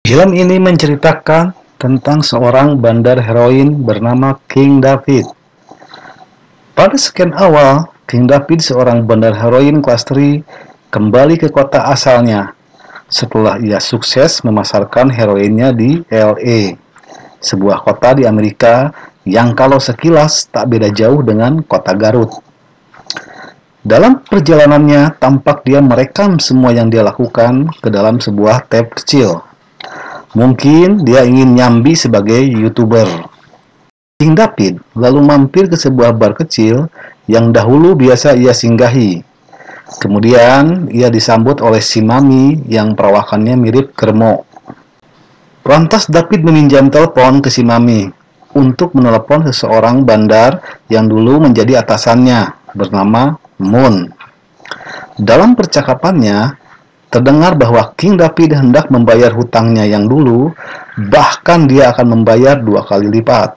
Film ini menceritakan tentang seorang bandar heroin bernama King David. Pada sekian awal, King David, seorang bandar heroin kelas 3, kembali ke kota asalnya setelah ia sukses memasarkan heroinnya di LA, sebuah kota di Amerika yang kalau sekilas tak beda jauh dengan kota Garut. Dalam perjalanannya, tampak dia merekam semua yang dia lakukan ke dalam sebuah tape kecil. Mungkin dia ingin nyambi sebagai YouTuber. King David lalu mampir ke sebuah bar kecil yang dahulu biasa ia singgahi. Kemudian ia disambut oleh si Mami yang perawakannya mirip Kermo. Lantas David meminjam telepon ke si Mami untuk menelepon seseorang bandar yang dulu menjadi atasannya bernama Moon. Dalam percakapannya, terdengar bahwa King David hendak membayar hutangnya yang dulu, bahkan dia akan membayar 2 kali lipat.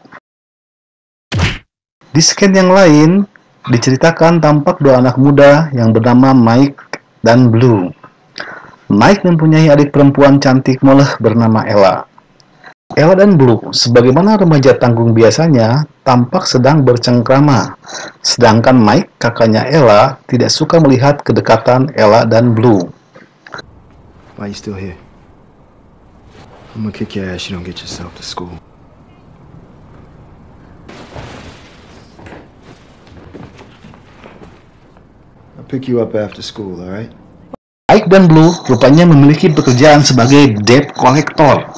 Di scan yang lain, diceritakan tampak 2 anak muda yang bernama Mike dan Blue. Mike mempunyai adik perempuan cantik moleh bernama Ella. Ella dan Blue, sebagaimana remaja tanggung biasanya, tampak sedang bercengkrama. Sedangkan Mike, kakaknya Ella, tidak suka melihat kedekatan Ella dan Blue. Why you still here? I'm gonna kick your ass. You don't get yourself to school. I'll pick you up after school, all right? Mike dan Blue rupanya memiliki pekerjaan sebagai debt collector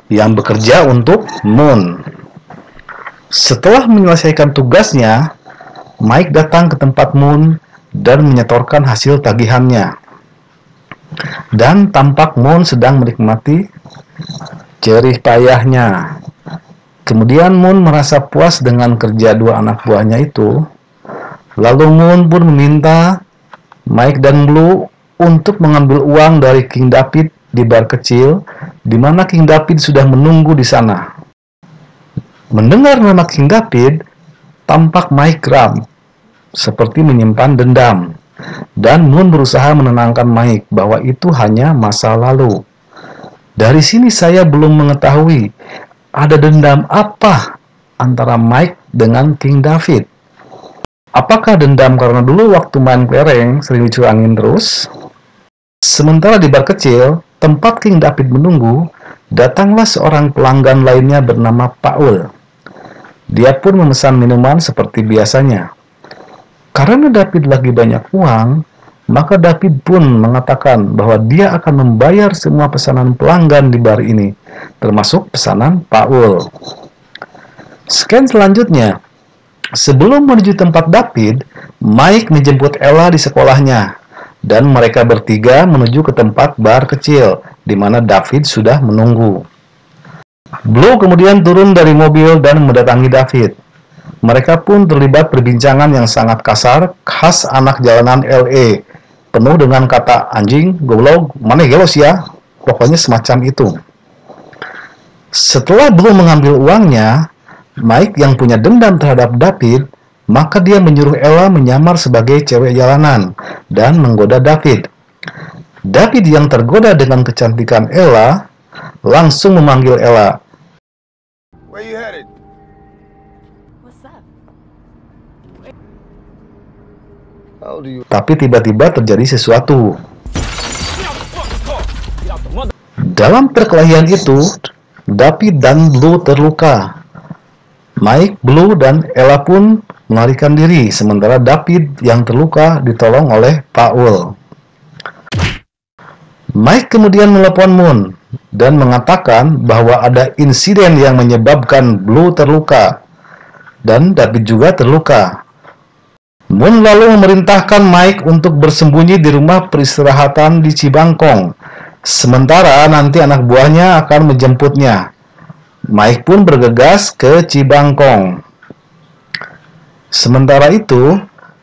yang bekerja untuk Moon. Setelah menyelesaikan tugasnya, Mike datang ke tempat Moon dan menyetorkan hasil tagihannya. Dan tampak Moon sedang menikmati jerih payahnya. Kemudian Moon merasa puas dengan kerja 2 anak buahnya itu. Lalu Moon pun meminta Mike dan Blue untuk mengambil uang dari King David di bar kecil, di mana King David sudah menunggu di sana. Mendengar nama King David, tampak Mike geram, seperti menyimpan dendam. Dan Moon berusaha menenangkan Mike bahwa itu hanya masa lalu. Dari sini saya belum mengetahui ada dendam apa antara Mike dengan King David. Apakah dendam karena dulu waktu main kelereng sering dicurangin terus? Sementara di bar kecil, tempat King David menunggu, datanglah seorang pelanggan lainnya bernama Paul. Dia pun memesan minuman seperti biasanya. Karena David lagi banyak uang, maka David pun mengatakan bahwa dia akan membayar semua pesanan pelanggan di bar ini, termasuk pesanan Paul. Scan selanjutnya. Sebelum menuju tempat David, Mike menjemput Ella di sekolahnya, dan mereka bertiga menuju ke tempat bar kecil, di mana David sudah menunggu. Blue kemudian turun dari mobil dan mendatangi David. Mereka pun terlibat perbincangan yang sangat kasar, khas anak jalanan LA, penuh dengan kata anjing, goblok, mana gelos ya, pokoknya semacam itu. Setelah Blue mengambil uangnya, Mike yang punya dendam terhadap David, maka dia menyuruh Ella menyamar sebagai cewek jalanan dan menggoda David. David yang tergoda dengan kecantikan Ella langsung memanggil Ella. Where you headed? What's up? How old are you? Tapi tiba-tiba terjadi sesuatu. Dalam perkelahian itu, David dan Blue terluka. Mike, Blue, dan Ella pun melarikan diri, sementara David yang terluka ditolong oleh Paul. Mike kemudian menelepon Moon dan mengatakan bahwa ada insiden yang menyebabkan Blue terluka dan David juga terluka. Moon lalu memerintahkan Mike untuk bersembunyi di rumah peristirahatan di Cibangkong, sementara nanti anak buahnya akan menjemputnya. Mike pun bergegas ke Cibangkong. Sementara itu,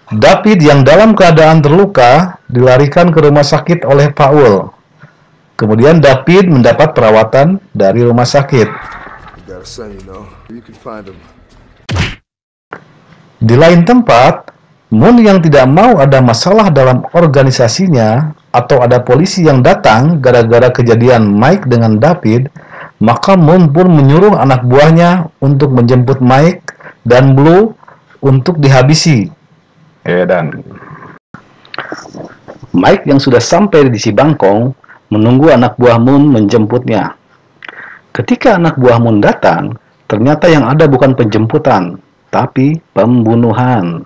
David yang dalam keadaan terluka dilarikan ke rumah sakit oleh Paul. Kemudian David mendapat perawatan dari rumah sakit. You got a son, you know. You can find him. Di lain tempat, Moon yang tidak mau ada masalah dalam organisasinya atau ada polisi yang datang gara-gara kejadian Mike dengan David, maka Moon pun menyuruh anak buahnya untuk menjemput Mike dan Blue untuk dihabisi. Dan Mike yang sudah sampai di Cibangkong menunggu anak buah Moon menjemputnya. Ketika anak buah Moon datang, ternyata yang ada bukan penjemputan, tapi pembunuhan.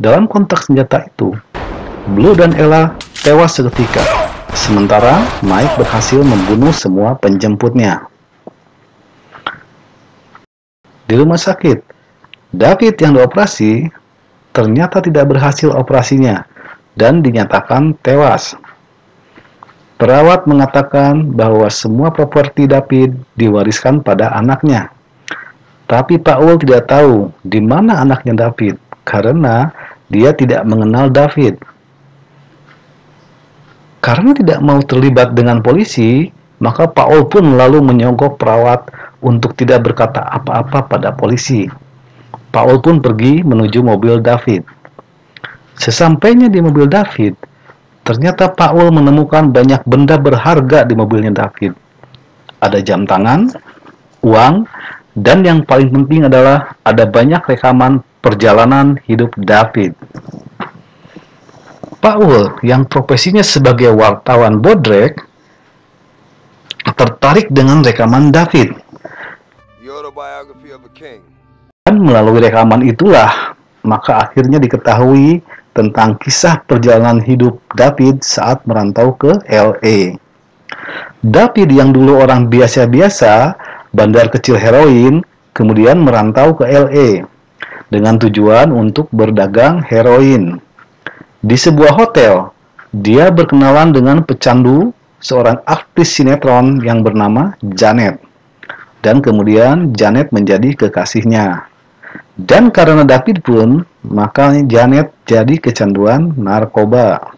Dalam kontak senjata itu, Blue dan Ella tewas seketika, sementara Mike berhasil membunuh semua penjemputnya. Di rumah sakit, David yang dioperasi ternyata tidak berhasil operasinya dan dinyatakan tewas. Perawat mengatakan bahwa semua properti David diwariskan pada anaknya. Tapi Paul tidak tahu di mana anaknya David karena dia tidak mengenal David. Karena tidak mau terlibat dengan polisi, maka Paul pun lalu menyogok perawat untuk tidak berkata apa-apa pada polisi. Paul pun pergi menuju mobil David. Sesampainya di mobil David, ternyata Paul menemukan banyak benda berharga di mobilnya David. Ada jam tangan, uang, dan yang paling penting adalah ada banyak rekaman perjalanan hidup David. Paul yang profesinya sebagai wartawan bodrek tertarik dengan rekaman David. The autobiography of a king. Dan melalui rekaman itulah maka akhirnya diketahui tentang kisah perjalanan hidup David saat merantau ke LA. David yang dulu orang biasa-biasa, bandar kecil heroin, kemudian merantau ke LA dengan tujuan untuk berdagang heroin. Di sebuah hotel, dia berkenalan dengan pecandu, seorang artis sinetron yang bernama Janet. Dan kemudian Janet menjadi kekasihnya. Dan karena David pun, maka Janet jadi kecanduan narkoba.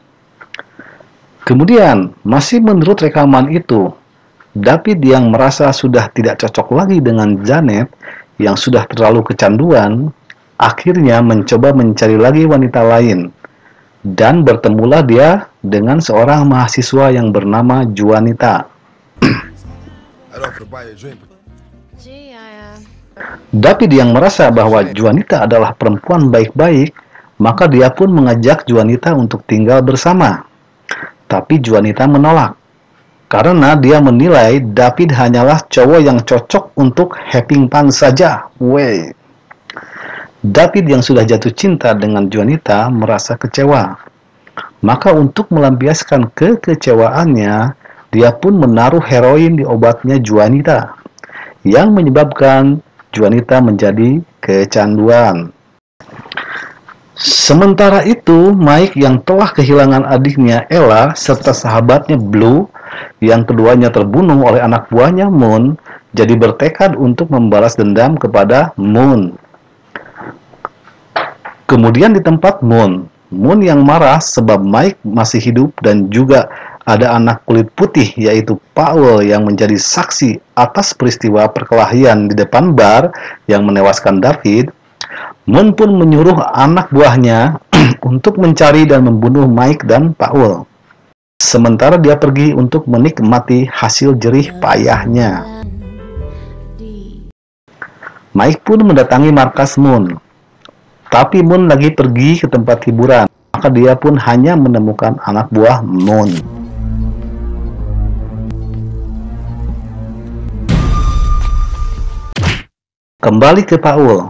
Kemudian, masih menurut rekaman itu, David yang merasa sudah tidak cocok lagi dengan Janet, yang sudah terlalu kecanduan, akhirnya mencoba mencari lagi wanita lain. Dan bertemulah dia dengan seorang mahasiswa yang bernama Juanita. I'd offer to buy you a drink, but David yang merasa bahwa Juanita adalah perempuan baik-baik, maka dia pun mengajak Juanita untuk tinggal bersama. Tapi Juanita menolak, karena dia menilai David hanyalah cowok yang cocok untuk having fun saja. David yang sudah jatuh cinta dengan Juanita merasa kecewa. Maka untuk melampiaskan kekecewaannya, dia pun menaruh heroin di obatnya Juanita, yang menyebabkan Juanita menjadi kecanduan. Sementara itu, Mike yang telah kehilangan adiknya Ella serta sahabatnya Blue, yang keduanya terbunuh oleh anak buahnya Moon, jadi bertekad untuk membalas dendam kepada Moon. Kemudian di tempat Moon yang marah sebab Mike masih hidup dan juga ada anak kulit putih yaitu Paul yang menjadi saksi atas peristiwa perkelahian di depan bar yang menewaskan David. Moon pun menyuruh anak buahnya untuk mencari dan membunuh Mike dan Paul. Sementara dia pergi untuk menikmati hasil jerih payahnya. Mike pun mendatangi markas Moon. Tapi Moon lagi pergi ke tempat hiburan, maka dia pun hanya menemukan anak buah Moon. Kembali ke Paul.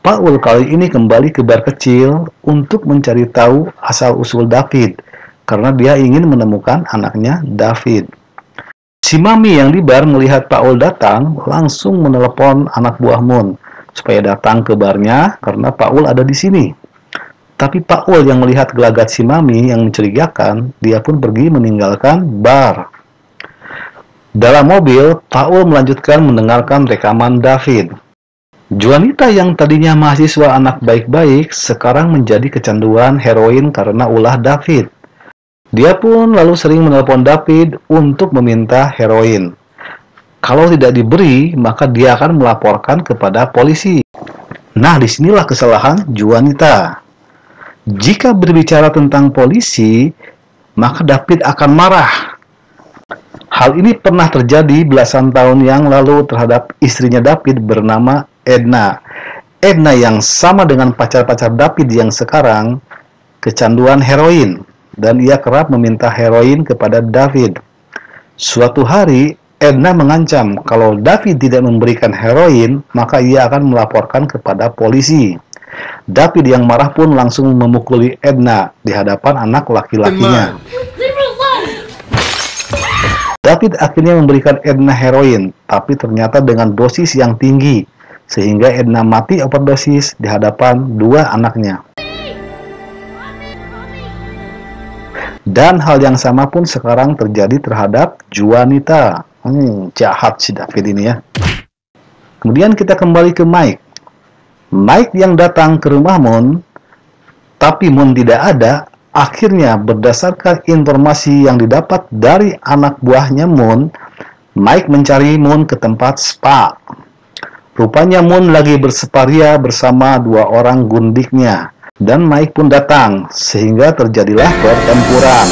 Paul kali ini kembali ke bar kecil untuk mencari tahu asal-usul David, karena dia ingin menemukan anaknya David. Si Mami yang di bar melihat Paul datang, langsung menelepon anak buah Moon supaya datang ke barnya karena Paul ada di sini. Tapi Paul yang melihat gelagat si Mami yang mencurigakan, dia pun pergi meninggalkan bar. Dalam mobil, Paul melanjutkan mendengarkan rekaman David. Juanita yang tadinya mahasiswa anak baik-baik sekarang menjadi kecanduan heroin karena ulah David. Dia pun lalu sering menelpon David untuk meminta heroin. Kalau tidak diberi, maka dia akan melaporkan kepada polisi. Nah, disinilah kesalahan Juanita. Jika berbicara tentang polisi, maka David akan marah. Hal ini pernah terjadi belasan tahun yang lalu terhadap istrinya David bernama Edna. Edna yang sama dengan pacar-pacar David yang sekarang kecanduan heroin, dan ia kerap meminta heroin kepada David. Suatu hari, Edna mengancam kalau David tidak memberikan heroin, maka ia akan melaporkan kepada polisi. David yang marah pun langsung memukuli Edna di hadapan anak laki-lakinya. David akhirnya memberikan Edna heroin, tapi ternyata dengan dosis yang tinggi, sehingga Edna mati overdosis di hadapan dua anaknya. Dan hal yang sama pun sekarang terjadi terhadap Juanita. Jahat si David ini ya. Kemudian kita kembali ke Mike. Mike yang datang ke rumah Moon, tapi Moon tidak ada. Akhirnya berdasarkan informasi yang didapat dari anak buahnya Moon, Mike mencari Moon ke tempat spa. Rupanya Moon lagi berseparia bersama dua orang gundiknya, dan Mike pun datang, sehingga terjadilah pertempuran.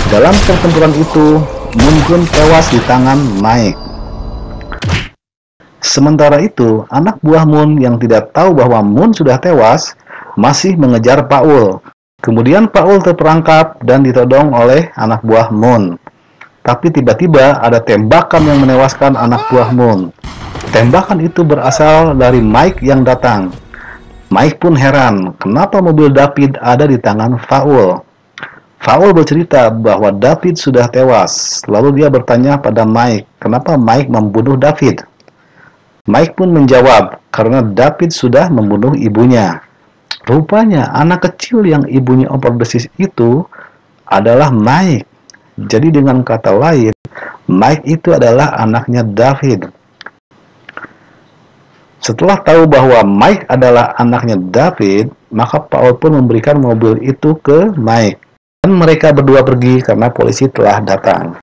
Dalam pertempuran itu, Moon pun tewas di tangan Mike. Sementara itu, anak buah Moon yang tidak tahu bahwa Moon sudah tewas, masih mengejar Paul. Kemudian Paul terperangkap dan ditodong oleh anak buah Moon. Tapi tiba-tiba ada tembakan yang menewaskan anak buah Moon. Tembakan itu berasal dari Mike yang datang. Mike pun heran, kenapa mobil David ada di tangan Paul. Paul bercerita bahwa David sudah tewas. Lalu dia bertanya pada Mike, kenapa Mike membunuh David? Mike pun menjawab, karena David sudah membunuh ibunya. Rupanya anak kecil yang ibunya overdosis itu adalah Mike. Jadi dengan kata lain, Mike itu adalah anaknya David. Setelah tahu bahwa Mike adalah anaknya David, maka Paul pun memberikan mobil itu ke Mike. Dan mereka berdua pergi karena polisi telah datang.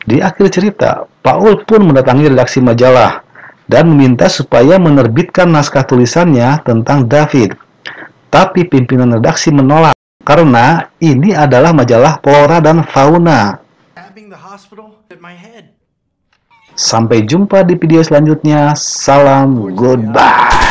Di akhir cerita, Paul pun mendatangi redaksi majalah dan meminta supaya menerbitkan naskah tulisannya tentang David. Tapi pimpinan redaksi menolak karena ini adalah majalah Flora dan Fauna. Sampai jumpa di video selanjutnya. Salam, goodbye.